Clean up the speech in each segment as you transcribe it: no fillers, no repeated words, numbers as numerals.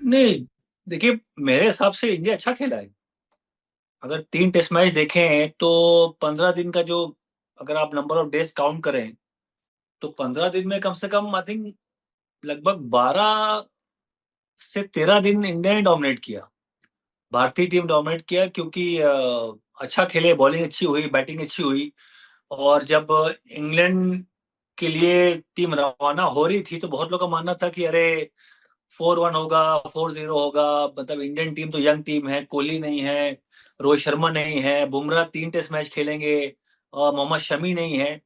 नहीं, देखिए मेरे हिसाब से इंडिया अच्छा खेला है। अगर 3 टेस्ट मैच देखें तो 15 दिन का जो अगर आप नंबर ऑफ डेज़ काउंट करें, तो 15 दिन में कम से कम आई थिंक लगभग 12 से 13 दिन इंडिया ने डोमिनेट किया। भारतीय टीम डोमिनेट किया क्योंकि अच्छा खेले, बॉलिंग अच्छी हुई, बैटिंग अच्छी हुई और जब इंग्लैंड के लिए टीम रवाना हो रही थी, तो बहुत लोगों का मानना था कि अरे 4-1 होगा, 4-0 होगा, मतलब इंडियन टीम तो यंग टीम है, कोहली नहीं है, रोहित शर्मा नहीं है, बुमराह 3 टेस्ट मैच खेलेंगे और मोहम्मद शमी नहीं है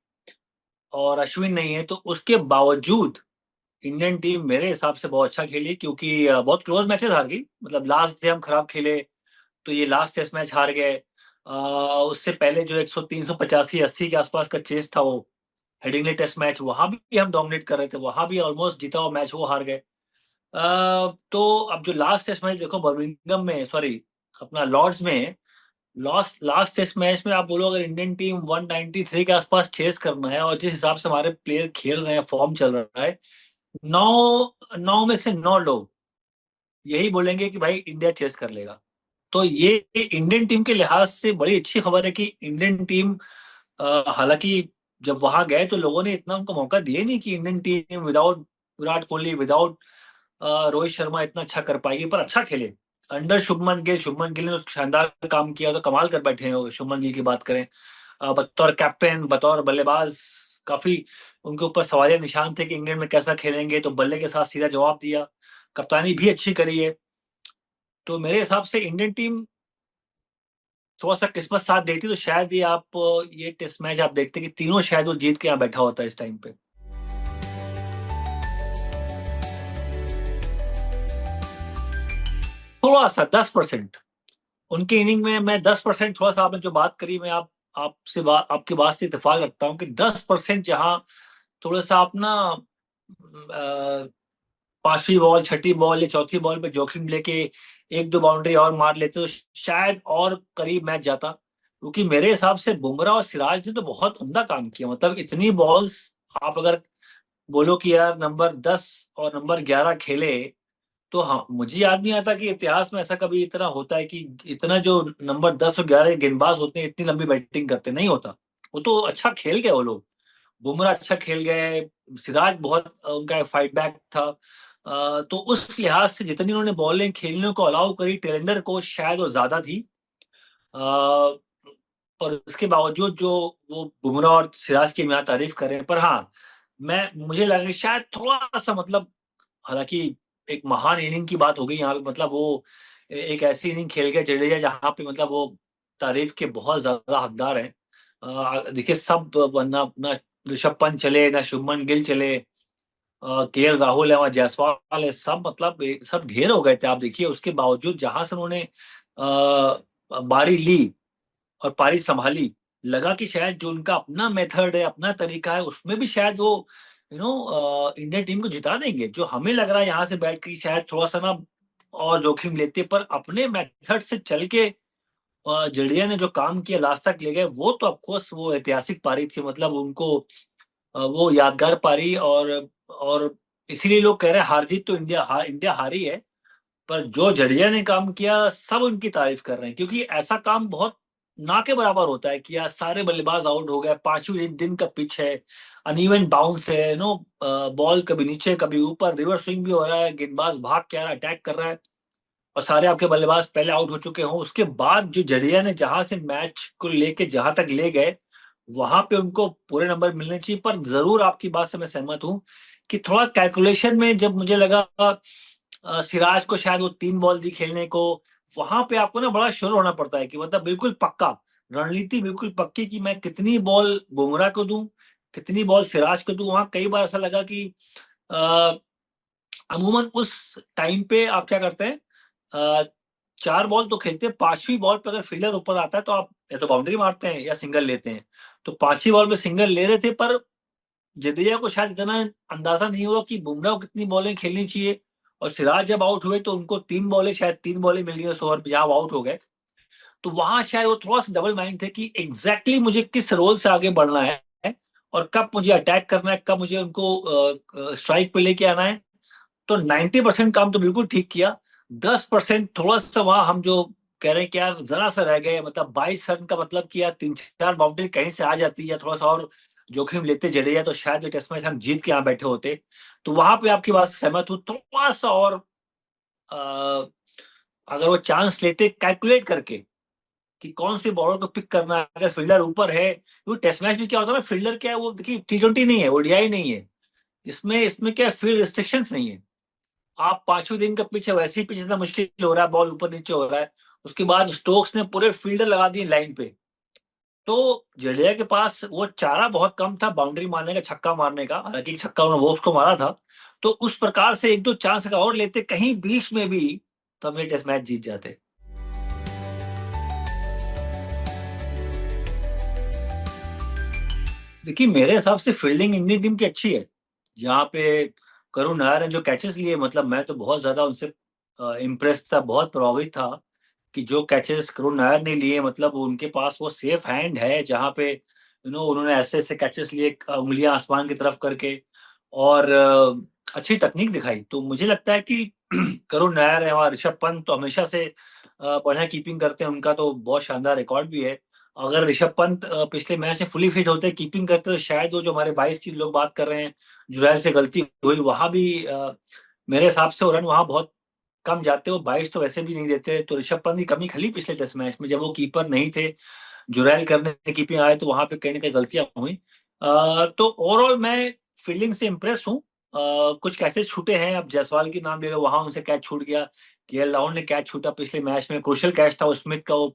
और अश्विन नहीं है, तो उसके बावजूद इंडियन टीम मेरे हिसाब से बहुत अच्छा खेली क्योंकि बहुत क्लोज मैचेस हार गई। मतलब लास्ट डे हम खराब खेले, तो ये लास्ट टेस्ट मैच हार गए। उससे पहले जो 100, 385, 80 के आसपास का चेस था वो हेडिंगली टेस्ट मैच, वहां भी हम डोमिनेट कर रहे थे, वहां भी ऑलमोस्ट जीता हुआ मैच वो हार गए। तो अब जो लास्ट टेस्ट मैच देखो बर्मिंघम में, सॉरी अपना लॉर्ड्स में, लास्ट लास्ट टेस्ट मैच में आप बोलो अगर इंडियन टीम 193 के आसपास चेस करना है और जिस हिसाब से हमारे प्लेयर खेल रहे हैं, फॉर्म चल रहा है, 9 में से 9 लोग यही बोलेंगे कि भाई इंडिया चेस कर लेगा। तो ये इंडियन टीम के लिहाज से बड़ी अच्छी खबर है कि इंडियन टीम, हालांकि जब वहां गए तो लोगों ने इतना उनको मौका दिया नहीं कि Indian team without Virat Kohli, without Rohit Sharma इतना अच्छा कर पाएगी, पर अच्छा खेले। अंडर शुभमन गिल ने तो शानदार काम किया, तो कमाल कर बैठे हैं शुभमन गिल की बात करें। बतौर कैप्टन, बतौर बल्लेबाज, काफी उनके ऊपर सवालिया निशान थे कि इंग्लैंड में कैसा खेलेंगे, तो बल्ले के साथ सीधा जवाब दिया। कप्तानी भी अच्छी करी है। तो मेरे हिसाब से इंडियन टीम थोड़ा सा किस्मत साथ देती तो शायद ये आप ये टेस्ट मैच आप देखते कि तीनों शायद वो जीत के यहाँ बैठा होता है इस टाइम पे। थोड़ा सा 10%, उनकी इनिंग में मैं 10% थोड़ा सा, आपने जो बात करी मैं आपसे बात, आपकी बात से इत्तेफाक रखता हूँ कि 10% जहाँ थोड़ा सा आप ना 5वीं बॉल, 6ठी बॉल या चौथी बॉल पे जोखिम लेके एक दो बाउंड्री और मार लेते तो शायद और करीब मैच जाता। क्योंकि मेरे हिसाब से बुमराह और सिराज ने तो बहुत उम्दा काम किया। मतलब इतनी बॉल्स आप अगर बोलो कि यार नंबर 10 और नंबर 11 खेले, तो हाँ, मुझे याद नहीं आता कि इतिहास में ऐसा कभी इतना होता है कि इतना जो नंबर 10 और 11 के गेंदबाज होते हैं इतनी लंबी बैटिंग करते नहीं होता। वो तो अच्छा खेल गए वो लोग। बुमराह अच्छा खेल गए, सिराज बहुत उनका फाइट बैक था। तो उस लिहाज से जितनी उन्होंने बॉलें खेलने को अलाउ करी टेलेंडर को, शायद वो ज्यादा थी। पर उसके बावजूद जो वो बुमराह और सिराज की मैं तारीफ करें, पर हाँ, मैं मुझे लगा कि शायद थोड़ा सा मतलब, हालांकि एक महान इनिंग की बात हो गई यहाँ पे, मतलब वो एक ऐसी इनिंग खेल गया जडेजा जहाँ पे मतलब वो तारीफ के बहुत ज्यादा हकदार हैं। देखिए सब, वरना ना ऋषभ पंत चले, ना शुभमन गिल चले, केएल राहुल है, वहाँ जायसवाल है, सब मतलब सब ढेर हो गए थे। आप देखिए उसके बावजूद जहां से उन्होंने बारी ली और पारी संभाली, लगा कि शायद जो उनका अपना मेथड है, अपना तरीका है, उसमें भी शायद वो इंडियन टीम को जिता देंगे। जो हमें लग रहा है यहाँ से बैठ के शायद थोड़ा सा ना और जोखिम लेते, पर अपने मेथड से चल के जडेजा ने जो काम किया लास्ट तक ले गए, वो तो ऑफकोर्स वो ऐतिहासिक पारी थी। मतलब उनको वो यादगार पारी, और इसीलिए लोग कह रहे हैं हार जीत तो इंडिया हारी है, पर जो जडेजा ने काम किया सब उनकी तारीफ कर रहे हैं। क्योंकि ऐसा काम बहुत ना के बराबर होता है कि यार सारे बल्लेबाज आउट हो गए, 5वें दिन का पिच है, अनइवन बाउंस है, बॉल कभी नीचे कभी ऊपर, रिवर्स स्विंग भी हो रहा है, गेंदबाज भाग के आ रहा है, अटैक कर रहा है, और सारे आपके बल्लेबाज पहले आउट हो चुके हों। उसके बाद जो जडेजा ने जहां से मैच को लेके जहां तक ले गए, वहां पे उनको पूरे नंबर मिलने चाहिए। पर जरूर आपकी बात से मैं सहमत हूं कि थोड़ा कैलकुलेशन में जब मुझे लगा सिराज को शायद वो 3 बॉल दी खेलने को, वहां पे आपको ना बड़ा श्योर होना पड़ता है कि मतलब बिल्कुल पक्का, रणनीति बिल्कुल पक्की कि मैं कितनी बॉल बुमराह को दूं, कितनी बॉल सिराज को दूं। वहां कई बार ऐसा लगा कि अ, अमूमन उस टाइम पे आप क्या करते हैं, अ, 4 बॉल तो खेलते हैं, 5वीं बॉल पे अगर फील्डर ऊपर आता है तो आप या तो बाउंड्री मारते हैं या सिंगल लेते हैं। तो 5वीं बॉल पे सिंगल ले रहे थे, पर जडेजा को शायद इतना अंदाजा नहीं हुआ कि बुमराह को कितनी बॉलें खेलनी चाहिए। और सिराज जब आउट हुए तो उनको 3 बॉलें, शायद 3 बॉलें मिल गई उस ओवर पे जहां आउट हो गए। तो वहां शायद वो थोड़ा सा डबल माइंड थे कि एग्जैक्टली मुझे किस रोल से आगे बढ़ना है और कब मुझे अटैक करना है, कब मुझे उनको स्ट्राइक पे लेके आना है। तो 90% काम तो बिल्कुल ठीक किया, 10% थोड़ा-सा वहाँ हम जो कह रहे हैं कि यार ज़रा-सा रह गए, मतलब 22 रन का मतलब कि यार 3-4 बाउंड्री कहीं से आ जाती है, थोड़ा-सा और जोखिम लेते जडेजा तो शायद ये टेस्ट मैच हम जीत के यहाँ बैठे होते। तो वहाँ पे आपकी बात से सहमत हूँ, थोड़ा-सा और अ, अगर वो चांस लेते कैलकुलेट करके कि कौन से बॉलर को पिक करना है, अगर फील्डर ऊपर है, क्योंकि टेस्ट मैच में क्या होता है ना, फील्डर क्या है वो देखिए टी20 नहीं है, ओडीआई नहीं है। इसमें इसमें क्या है, फील्ड रिस्ट्रिक्शंस नहीं है। आप 5वें दिन का पिच है, वैसे ही पिच इतना मुश्किल हो रहा है, बॉल ऊपर-नीचे हो रहा है। उसके बाद स्टोक्स ने पूरे फील्डर लगा दिए लाइन पे। तो जडेजा के पास वो चारा बहुत कम था बाउंड्री मारने का, छक्का मारने का, हालाँकि छक्का उन्होंने वो उसको मारा था। तो उस प्रकार से 1-2 चांस अगर और लेते कहीं बीच में भी, तो हम ये टेस्ट मैच जीत जाते। देखिए, मेरे हिसाब से फील्डिंग इंडियन टीम की अच्छी है। जहाँ पे करुण नायर ने जो कैचेज़ लिए, मतलब मैं तो बहुत ज़्यादा उनसे इम्प्रेस था, बहुत प्रभावित था कि जो कैचेज़ करुण नायर ने लिए, मतलब उनके पास वो सेफ हैंड है, जहाँ पे उन्होंने ऐसे-ऐसे कैचेज़ लिए, उँगलियाँ आसमान की तरफ करके, और अच्छी तकनीक दिखाई। तो मुझे लगता है कि करुण नायर है और ऋषभ पंत तो हमेशा से बढ़िया कीपिंग करते हैं, उनका तो बहुत शानदार रिकॉर्ड भी है। अगर ऋषभ पंत पिछले मैच में फुली फिट होते, कीपिंग करते, तो शायद वो जो हमारे 22 की लोग बात कर रहे हैं, जुरैल से गलती हुई, वहाँ भी मेरे हिसाब से वो रन वहाँ बहुत कम जाते, वो 22 तो वैसे भी नहीं देते। तो ऋषभ पंत की कमी खली पिछले टेस्ट मैच में, जब वो कीपर नहीं थे, जुरैल करने कीपिंग आए, तो वहाँ पे कहीं न कहीं गलतियाँ हुई। तो ओवरऑल मैं फील्डिंग से इम्प्रेस हूँ। कुछ कैचेज़ छूटे हैं, अब जायसवाल की नाम ले लो, वहाँ उनसे कैच छूट गया। केएल राहुल ने कैच छूटा पिछले मैच में, क्रूशियल कैच था वो स्मिथ का, वो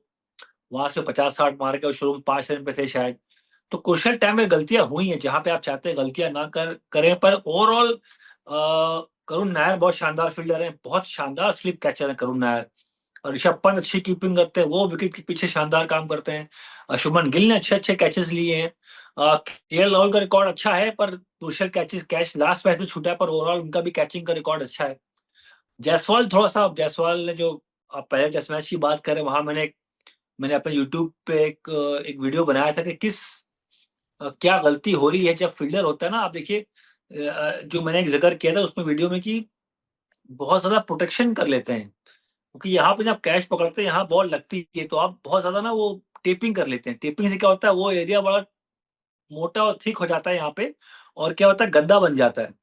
वहाँ से 50-60 मार के, और शुरू में 5 रन पे थे शायद। तो क्रूशियल टाइम में गलतियाँ हुई हैं, जहाँ पे आप चाहते हैं गलतियाँ ना करें, पर ओवरऑल करुण नायर बहुत शानदार फील्डर हैं, बहुत शानदार स्लिप कैचर हैं करुण नायर। और ऋषभ पंत अच्छी कीपिंग करते हैं, वो विकेट के पीछे शानदार काम करते हैं। शुभमन गिल ने अच्छे-अच्छे कैचेज़ लिए हैं। केएल राहुल का रिकॉर्ड अच्छा है, पर क्रूशियल कैच लास्ट मैच में छूटा है, पर ओवरऑल उनका भी कैचिंग का रिकॉर्ड अच्छा है। जायसवाल ने जो आप पहले टेस्ट मैच की बात करें, वहाँ मैंने अपने यूट्यूब पे एक वीडियो बनाया था कि क्या गलती हो रही है जब फ़ील्डर होता है ना, आप देखिए जो मैंने एक ज़िक्र किया था उसमें वीडियो में, कि बहुत ज़्यादा प्रोटेक्शन कर लेते हैं। क्योंकि यहाँ पे जब कैच पकड़ते हैं, यहाँ बॉल लगती है, तो आप बहुत ज़्यादा ना वो टेपिंग कर लेते हैं। टेपिंग से क्या होता है, वो एरिया बड़ा मोटा और थिक हो जाता है यहाँ पे, और क्या होता है, गद्दा बन जाता है।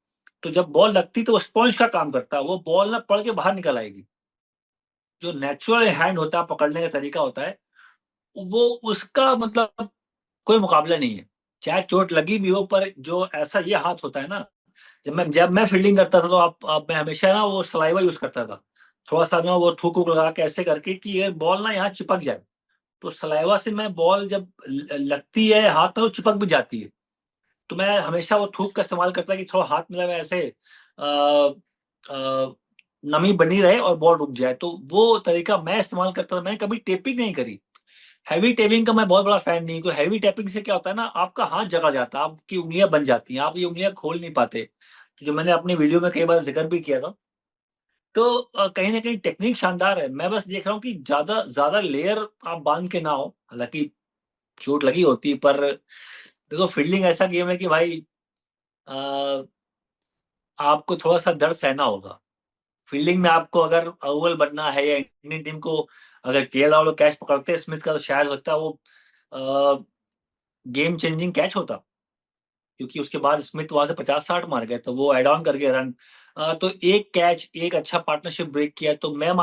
तो जब बॉल लगती है, तो वो स्पंज का काम करता है, वो बॉल ना पड़ के बाहर निकल आएगी। जो नेचुरल हैंड होता है, पकड़ने का तरीका होता है, वो उसका मतलब कोई मुकाबला नहीं है। चाहे चोट लगी भी हो, पर जो ऐसा ये हाथ होता है ना, जब मैं फ़ील्डिंग करता था, तो आप मैं हमेशा ना वो सलाइवा यूज़ करता था। थोड़ा-सा ना वो थूक-वूक लगा के ऐसे करके कि ये बॉल ना यहाँ चिपक जाए। तो सलाइवा से मैं बॉल जब लगती है हाथ में, तो चिपक भी जाती है। तो मैं हमेशा वो थूक का इस्तेमाल करता कि थोड़ा हाथ में ऐसे अ, नमी बनी रहे और बॉल रुक जाए। तो वो तरीका मैं इस्तेमाल करता था, मैंने कभी टेपिंग नहीं करी। हेवी टेपिंग का मैं बहुत बड़ा फैन नहीं हूँ, क्योंकि हेवी टेपिंग से क्या होता है ना, आपका हाथ जकड़ जाता है, आपकी उँगलियाँ बन जाती हैं, आप ये उँगलियाँ खोल नहीं पाते। तो जो मैंने अपनी वीडियो में कई बार ज़िक्र भी किया था। तो कहीं न कहीं टेक्नीक शानदार है। मैं बस देख रहा हूँ कि ज़्यादा ज़्यादा लेयर आप बाँध के ना हो, हालाँकि चोट लगी होती है, पर देखो फील्डिंग ऐसा गेम है कि भाई अ, आपको थोड़ा-सा दर्द सहना होगा। फील्डिंग में आपको अगर अव्वल बनना है, या इंडियन टीम को अगर केएल राहुल कैच पकड़ते हैं स्मिथ का, तो शायद हो सकता है वो अ, गेम चेंजिंग कैच होता। क्योंकि उसके बाद स्मिथ वहाँ से 50-60 मार गए, तो वो ऐड ऑन कर गए रन। तो एक कैच, एक अच्छा पार्टनरशिप ब्रेक किया, तो मेरा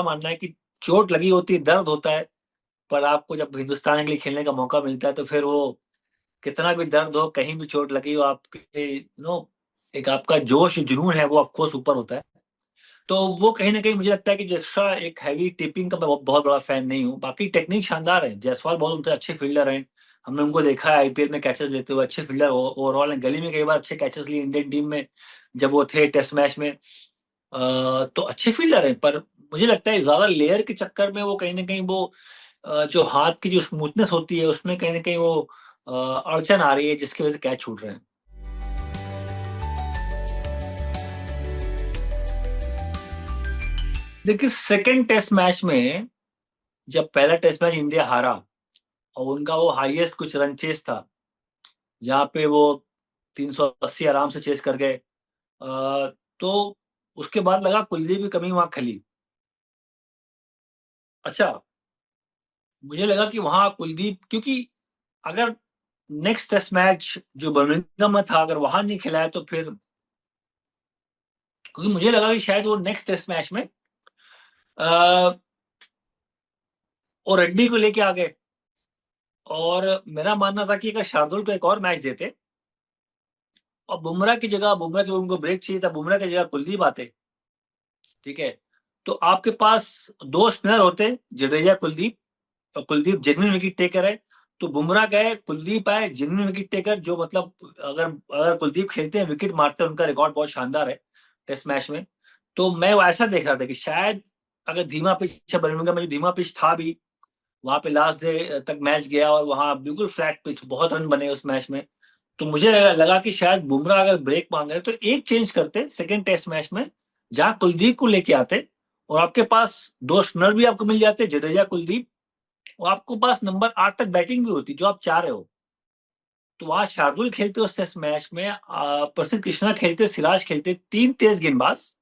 मानना है कि चोट लगी होती है, दर्द होता है, पर आपको जब हिंदुस्तान के लिए खेलने का मौका मिलता है, तो फिर वो कितना भी दर्द हो, कहीं भी चोट लगी हो, आपके एक आपका जोश, जुनून है, वो ऑफ कोर्स ऊपर होता है। तो वो कहीं न कहीं मुझे लगता है कि जो एक्स्ट्रा एक हेवी टिपिंग का मैं बहुत बड़ा फैन नहीं हूँ। बाकी टेक्नीक शानदार है, जायसवाल बहुत उनसे अच्छे फील्डर हैं। हमने उनको देखा है आईपीएल में कैचेज़ लेते हुए, अच्छे फील्डर ओवरऑल हैं। गली में कई बार अच्छे कैचेज़ लिए इंडियन टीम में, जब वो थे टेस्ट मैच में। तो अच्छे फील्डर हैं, पर मुझे लगता है ज़्यादा लेयर के चक्कर में वो कहीं न कहीं वो जो हाथ की जो स्मूथनेस होती है, उसमें कहीं न कहीं वो अड़चन आ रही है, जिसकी वज़ह से कैच छूट रहे हैं। देखिए, सेकंड टेस्ट मैच में जब पहला टेस्ट मैच इंडिया हारा, और उनका वो हाईएस्ट कुछ रन चेज़ था, जहाँ पे वो 380 आराम से चेज़ कर गए। तो उसके बाद लगा कुलदीप की कमी वहाँ खली। अच्छा, मुझे लगा कि वहाँ कुलदीप, क्योंकि अगर नेक्स्ट टेस्ट मैच जो बर्मिंघम में था, अगर वहाँ नहीं खिलाया तो फिर, क्योंकि मुझे लगा कि शायद वो नेक्स्ट टेस्ट मैच में अ, वो रेड्डी को लेके आ गए, और मेरा मानना था कि अगर शार्दुल को एक और मैच देते और बुमराह की जगह, बुमराह को उनको ब्रेक चाहिए था, बुमराह की जगह कुलदीप आते, ठीक है? तो आपके पास 2 स्पिनर होते, जडेजा, कुलदीप, और कुलदीप जेन्युइन विकेट टेकर है, तो बुमराह गए, कुलदीप आए, जेन्युइन विकेट टेकर, जो मतलब अगर अगर कुलदीप खेलते हैं, विकेट मारते हैं, उनका रिकॉर्ड बहुत शानदार है टेस्ट मैच में। तो मैं वो ऐसा देख रहा था कि शायद अगर धीमा पिच, बर्मिंघम में जो धीमा पिच था भी, वहाँ पे लास्ट डे तक मैच गया और वहाँ बिल्कुल फ्लैट पिच, बहुत रन बने उस मैच में। तो मुझे लगा कि शायद बुमराह अगर ब्रेक मांग रहे तो एक चेंज करते सेकंड टेस्ट मैच में, जहाँ कुलदीप को लेके आते, और आपके पास 2 स्पिनर भी आपको मिल जाते, जडेजा, कुलदीप, और आपको पास नंबर 8 तक बैटिंग भी होती जो आप चाह रहे हो। तो वहां शार्दुल खेलते उस टेस्ट मैच में, प्रसिद्ध कृष्णा खेलते, सिराज खेलते, 3 तेज गेंदबाज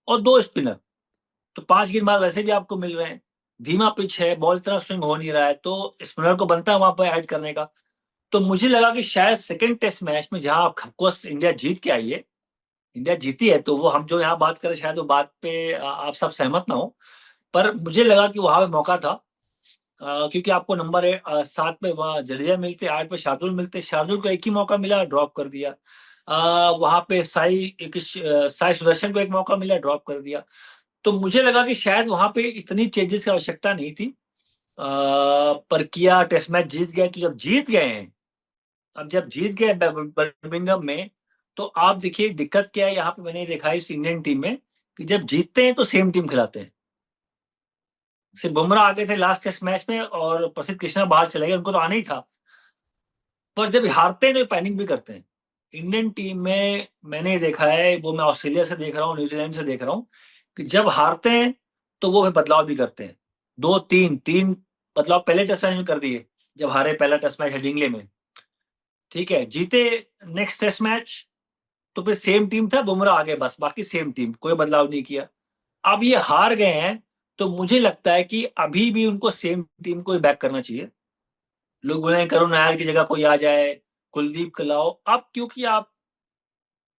और 2 स्पिनर, तो 5 गेंदबाज वैसे भी आपको मिल रहे हैं। धीमा पिच है, बॉल तरह स्विंग हो नहीं रहा है, तो स्पिनर को बनता है वहां पर ऐड करने का। तो मुझे लगा कि शायद सेकंड टेस्ट मैच में, जहां ऑफकोर्स इंडिया जीत के आई है, इंडिया जीती है, तो वो हम जो यहाँ बात करें शायद वो बात पे आप सब सहमत ना हो, पर मुझे लगा कि वहां पे मौका था, क्योंकि आपको नंबर 7 पे वहाँ जडेजा मिलते, 8 पे शार्दुल मिलते, शार्दुल को एक ही मौका मिला, ड्रॉप कर दिया। वहां पे साई सुदर्शन को एक मौका मिला, ड्रॉप कर दिया। तो मुझे लगा कि शायद वहां पे इतनी चेंजेस की आवश्यकता नहीं थी, पर किया, टेस्ट मैच जीत गए, तो जब जीत गए हैं, अब जब जीत गए बर्मिंघम में, तो आप देखिए दिक्कत क्या है यहाँ पे, मैंने देखा है इस इंडियन टीम में, कि जब जीतते हैं तो सेम टीम खिलाते हैं। सिर्फ बुमराह आगे थे लास्ट टेस्ट मैच में, और प्रसिद्ध कृष्णा बाहर चले गए, उनको तो आना ही था, पर जब हारते हैं तो पैनिक भी करते हैं। इंडियन टीम में मैंने देखा है, वो मैं ऑस्ट्रेलिया से देख रहा हूँ, न्यूजीलैंड से देख रहा हूँ, कि जब हारते हैं तो वो फिर बदलाव भी करते हैं, 2 3 3 बदलाव पहले टेस्ट मैच में कर दिए, जब हारे पहला टेस्ट मैच हेडिंगले में, ठीक है, जीते नेक्स्ट टेस्ट मैच, तो फिर सेम टीम था, बुमराह आगे, बस बाकी सेम टीम, कोई बदलाव नहीं किया। अब ये हार गए हैं, तो मुझे लगता है कि अभी भी उनको सेम टीम को ही बैक करना चाहिए। लोग बोले हैं करुण नायर की जगह कोई आ जाए, कुलदीप को लाओ, अब क्योंकि आप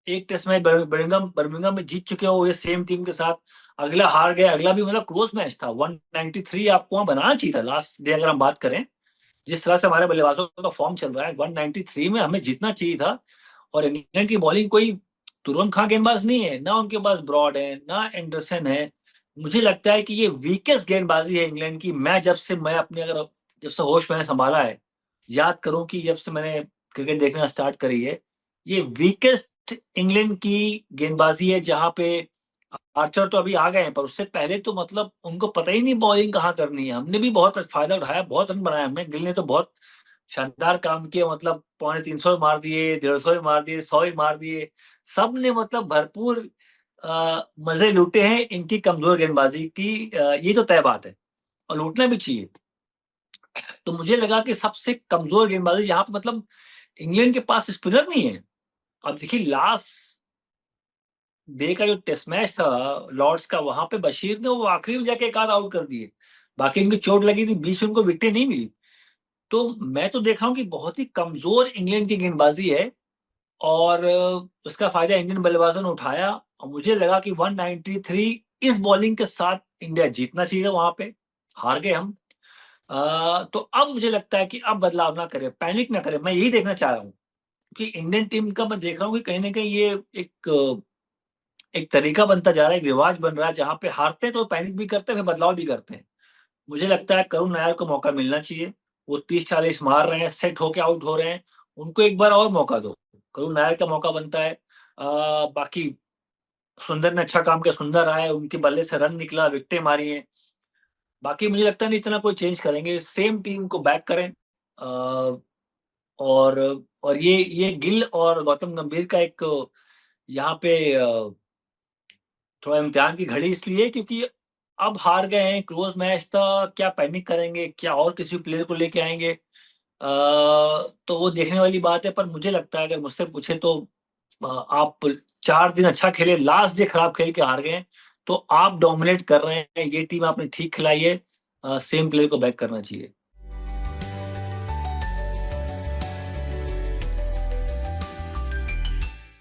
एक टेस्ट मैच बर्मिंघम बर्मिंघम में जीत चुके हो ये सेम टीम के साथ, अगला हार गए, अगला भी मतलब क्लोज मैच था, 193 आपको वहां बनाना चाहिए था लास्ट डे, अगर हम बात करें जिस तरह से हमारे बल्लेबाजों का फॉर्म चल रहा है, 193 में हमें जीतना चाहिए था। और इंग्लैंड की बॉलिंग कोई तुरंत खां गेंदबाज नहीं है, ना उनके पास ब्रॉड है, ना एंडरसन है। मुझे लगता है कि ये वीकेस्ट गेंदबाजी है इंग्लैंड की। मैं अपने, अगर जब से होश मैंने संभाला है, याद करूं कि जब से मैंने क्रिकेट देखना स्टार्ट करी है, ये वीकेस्ट इंग्लैंड की गेंदबाजी है, जहां पे आर्चर तो अभी आ गए हैं, पर उससे पहले तो मतलब उनको पता ही नहीं बॉलिंग कहाँ करनी है। हमने भी बहुत फायदा उठाया, बहुत रन बनाया हमने, गिल ने तो बहुत शानदार काम किया, मतलब 350 मार दिए, 150 मार दिए, 100 मार दिए, सब ने मतलब भरपूर मजे लूटे हैं इनकी कमजोर गेंदबाजी की, ये तो तय बात है, और लूटना भी चाहिए। तो मुझे लगा कि सबसे कमजोर गेंदबाजी जहां पे मतलब इंग्लैंड के पास स्पिनर नहीं है। अब देखिए लास्ट डे का जो टेस्ट मैच था लॉर्ड्स का, वहां पे बशीर ने वो आखिरी में जाके एक आध आउट कर दिए, बाकी उनकी चोट लगी थी, बीच में उनको विकेटें नहीं मिली। तो मैं तो देख रहा हूँ कि बहुत ही कमजोर इंग्लैंड की गेंदबाजी है, और उसका फायदा इंडियन बल्लेबाजों ने उठाया, और मुझे लगा कि 193 इस बॉलिंग के साथ इंडिया जीतना चाहिए वहां पे, हार गए हम। तो अब मुझे लगता है कि अब बदलाव ना करें, पैनिक ना करें, मैं यही देखना चाह रहा हूँ, क्योंकि इंडियन टीम का मैं देख रहा हूँ कि कहीं ना कहीं ये एक एक तरीका बनता जा रहा है, एक रिवाज बन रहा है, जहां पे हारते हैं तो पैनिक भी करते हैं, फिर बदलाव भी करते हैं। मुझे लगता है करुण नायर को मौका मिलना चाहिए, वो 30-40 मार रहे हैं, सेट होके आउट हो रहे हैं, उनको एक बार और मौका दो, करुण नायर का मौका बनता है। बाकी सुंदर ने अच्छा काम किया, सुंदर आए, उनके बल्ले से रन निकला, विकेटें मारी हैं। बाकी मुझे लगता नहीं इतना कोई चेंज करेंगे, सेम टीम को बैक करें। अ, और और ये गिल और गौतम गंभीर का एक यहाँ पे थोड़ा इम्तिहान की घड़ी इसलिए क्योंकि अब हार गए हैं, क्लोज मैच था, क्या पैनिक करेंगे, क्या और किसी प्लेयर को लेके आएंगे, तो वो देखने वाली बात है। पर मुझे लगता है, अगर मुझसे पूछे तो आप 4 दिन अच्छा खेले, लास्ट डे खराब खेल के हार गए, तो आप डोमिनेट कर रहे हैं, ये टीम आपने ठीक खिलाई है, सेम प्लेयर को बैक करना चाहिए।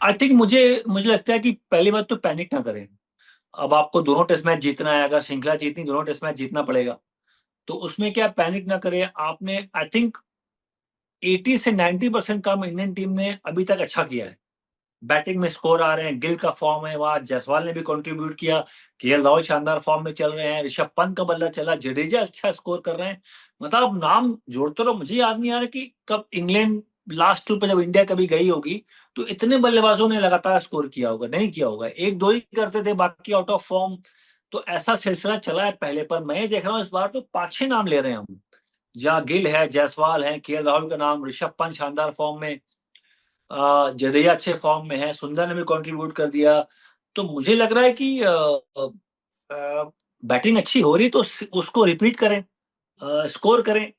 आई थिंक मुझे मुझे लगता है कि पहली बात तो पैनिक ना करें। अब आपको दोनों टेस्ट मैच जीतना है, अगर श्रृंखला जीतनी, दोनों टेस्ट मैच जीतना पड़ेगा। तो उसमें क्या पैनिक ना करें। आपने आई थिंक 80 से 90% काम इंडियन टीम ने अभी तक अच्छा किया है। बैटिंग में स्कोर आ रहे हैं, गिल का फॉर्म है वहाँ, जायसवाल ने भी कंट्रीब्यूट किया, केएल राहुल शानदार फॉर्म में चल रहे हैं, ऋषभ पंत का बल्ला चला, जडेजा अच्छा स्कोर कर रहे हैं। मतलब अब नाम जोड़ते रहो, मुझे याद नहीं आ रहा कि कब इंग्लैंड लास्ट टूर पे जब इंडिया कभी गई होगी तो इतने बल्लेबाजों ने लगातार स्कोर किया होगा, नहीं किया होगा। 1-2 ही करते थे, बाकी आउट ऑफ फॉर्म। तो ऐसा सिलसिला चला है पहले, पर मैं ये देख रहा हूँ इस बार तो 5-6 नाम ले रहे हैं हम। जहाँ गिल है, जायसवाल है, केएल राहुल का नाम, ऋषभ पंत शानदार फॉर्म में, जडेजा अच्छे फॉर्म में है, सुंदर ने भी कंट्रीब्यूट कर दिया। तो मुझे लग रहा है कि बैटिंग अच्छी हो रही तो उसको रिपीट करें, स्कोर करें,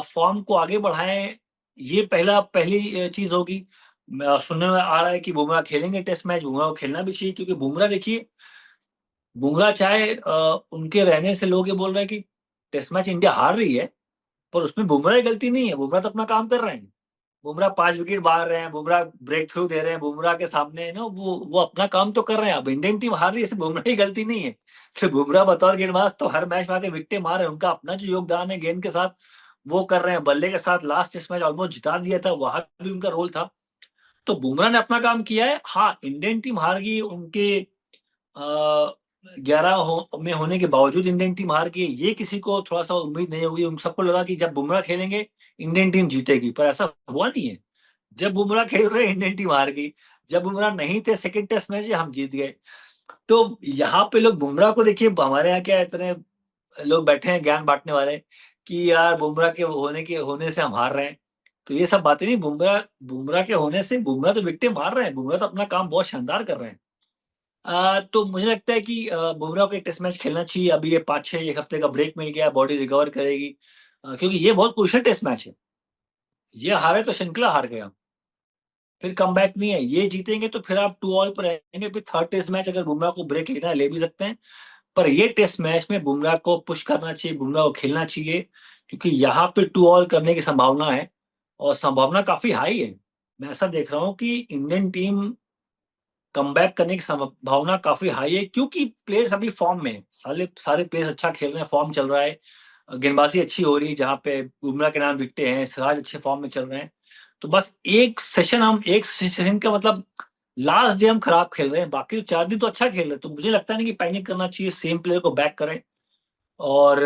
फॉर्म को आगे बढ़ाएं। ये पहली चीज होगी। सुनने में आ रहा है कि बुमराह खेलेंगे टेस्ट मैच, बुमराह को खेलना भी चाहिए, क्योंकि बुमराह देखिए, बुमराह चाहे उनके रहने से लोग ये बोल रहे हैं कि टेस्ट मैच इंडिया हार रही है, पर उसमें बुमराह की गलती नहीं है। बुमराह तो अपना काम कर रहे हैं। बुमराह 5 विकेट बाहर रहे हैं, बुमराह ब्रेक थ्रू दे रहे हैं, बुमराह के सामने ना वो अपना काम तो कर रहे हैं। अब इंडियन टीम हार रही है, इससे बुमराह की गलती नहीं है। तो बुमराह बतौर गेंदबाज तो हर मैच में आके विकेटें मार रहे हैं, उनका अपना जो योगदान है गेंद के साथ वो कर रहे हैं। बल्ले के साथ लास्ट टेस्ट मैच ऑलमोस्ट जिता दिया था, वहां भी उनका रोल था। तो बुमराह ने अपना काम किया है। हाँ, इंडियन टीम हार गई, उनके 11 में होने के बावजूद इंडियन टीम हार गई, ये किसी को थोड़ा सा उम्मीद नहीं होगी। उन सबको लगा कि जब बुमराह खेलेंगे इंडियन टीम जीतेगी, पर ऐसा हुआ नहीं है। जब बुमराह खेल रहे इंडियन टीम हार गई, जब बुमराह नहीं थे सेकंड टेस्ट मैच हम जीत गए। तो यहाँ पे लोग बुमराह को देखिए, हमारे यहाँ क्या इतने लोग बैठे हैं ज्ञान बांटने वाले कि यार बुमराह के होने से हम हार रहे हैं। तो ये सब बातें नहीं। बुमराह बुमराह के होने से, बुमराह तो विकेटें मार रहे हैं, बुमराह तो अपना काम बहुत शानदार कर रहे हैं। तो मुझे लगता है कि बुमराह को एक टेस्ट मैच खेलना चाहिए। अभी ये 5-6 एक हफ्ते का ब्रेक मिल गया, बॉडी रिकवर करेगी, क्योंकि ये बहुत क्रूशियल टेस्ट मैच है। ये हारे तो श्रृंखला हार गए हम, फिर कमबैक नहीं है। ये जीतेंगे तो फिर आप 2 ऑल पर रहेंगे, फिर थर्ड टेस्ट मैच अगर बुमराह को ब्रेक लेना है ले भी सकते हैं। पर ये टेस्ट मैच में बुमराह को पुश करना चाहिए, बुमराह को खेलना चाहिए, क्योंकि यहाँ पे 2 ऑल करने की संभावना है, और संभावना काफी हाई है। मैं ऐसा देख रहा हूँ कि इंडियन टीम कमबैक करने की संभावना काफी हाई है, क्योंकि प्लेयर्स अभी फॉर्म में हैं। सारे सारे प्लेयर्स अच्छा खेल रहे हैं, फॉर्म चल रहा है, गेंदबाजी अच्छी हो रही है, जहाँ पे बुमराह के नाम विकेटें हैं, सिराज अच्छे फॉर्म में चल रहे हैं। तो बस एक सेशन का मतलब लास्ट डे हम खराब खेल रहे हैं, बाकी तो 4 दिन तो अच्छा खेल रहे हैं। तो मुझे लगता नहीं कि पैनिक करना चाहिए, सेम प्लेयर को बैक करें, और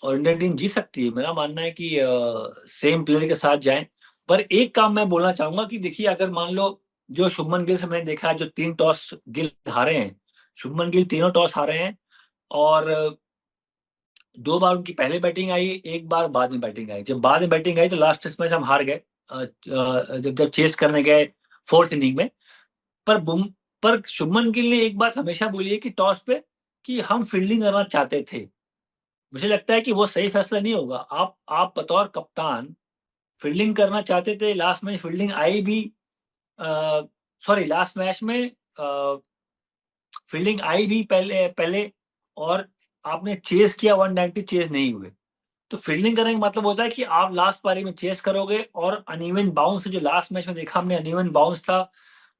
इंडियन टीम जीत सकती है। मेरा मानना है कि सेम प्लेयर के साथ जाएं। पर एक काम मैं बोलना चाहूंगा कि देखिए, अगर मान लो जो शुभमन गिल से मैंने देखा है, जो 3 टॉस गिल हारे हैं, शुभमन गिल तीनों टॉस हारे हैं, और 2 बार उनकी पहले बैटिंग आई, 1 बार बाद में बैटिंग आई। जब बाद में बैटिंग आई तो लास्ट टेस्ट मैच हम हार गए, जब जब चेस करने गए फोर्थ इनिंग में। पर बुम पर शुभमन गिल ने एक बात हमेशा बोली है कि टॉस पे, कि हम फील्डिंग करना चाहते थे। मुझे लगता है कि वो सही फैसला नहीं होगा। आप बतौर कप्तान फील्डिंग करना चाहते थे, लास्ट में फील्डिंग आई भी, सॉरी लास्ट मैच में फील्डिंग आई भी पहले पहले, और आपने चेस किया, 190 चेस नहीं हुए। तो फील्डिंग करने का मतलब होता है कि आप लास्ट पारी में चेस करोगे, और अनइवन बाउंस, जो लास्ट मैच में देखा हमने अनइवन बाउंस था,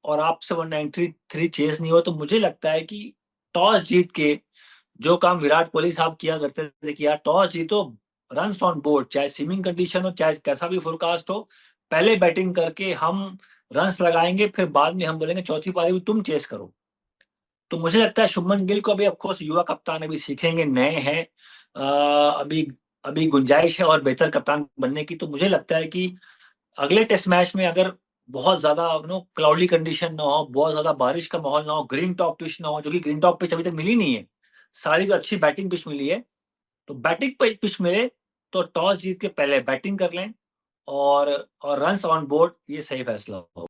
और आपसे 193 चेस नहीं हुआ। तो मुझे लगता है कि टॉस जीत के जो काम विराट कोहली साहब किया करते थे कि यार टॉस जीतो, रन्स ऑन बोर्ड, चाहे स्विमिंग कंडीशन हो, चाहे कैसा भी फोरकास्ट हो, पहले बैटिंग करके हम रन्स लगाएंगे, फिर बाद में हम बोलेंगे चौथी पारी में तुम चेस करो। तो मुझे लगता है शुभमन गिल को अभी, ऑफ कोर्स युवा कप्तान अभी सीखेंगे, नए हैं, अभी अभी गुंजाइश है और बेहतर कप्तान बनने की। तो मुझे लगता है कि अगले टेस्ट मैच में अगर बहुत ज्यादा क्लाउडी कंडीशन ना हो, बहुत ज्यादा बारिश का माहौल ना हो, ग्रीन टॉप पिच ना हो, जो कि ग्रीन टॉप पिच अभी तक मिली नहीं है, सारी तो अच्छी बैटिंग पिच मिली है। तो बैटिंग पिच मिले तो टॉस जीत के पहले बैटिंग कर लें, और रन्स ऑन बोर्ड, ये सही फैसला हो।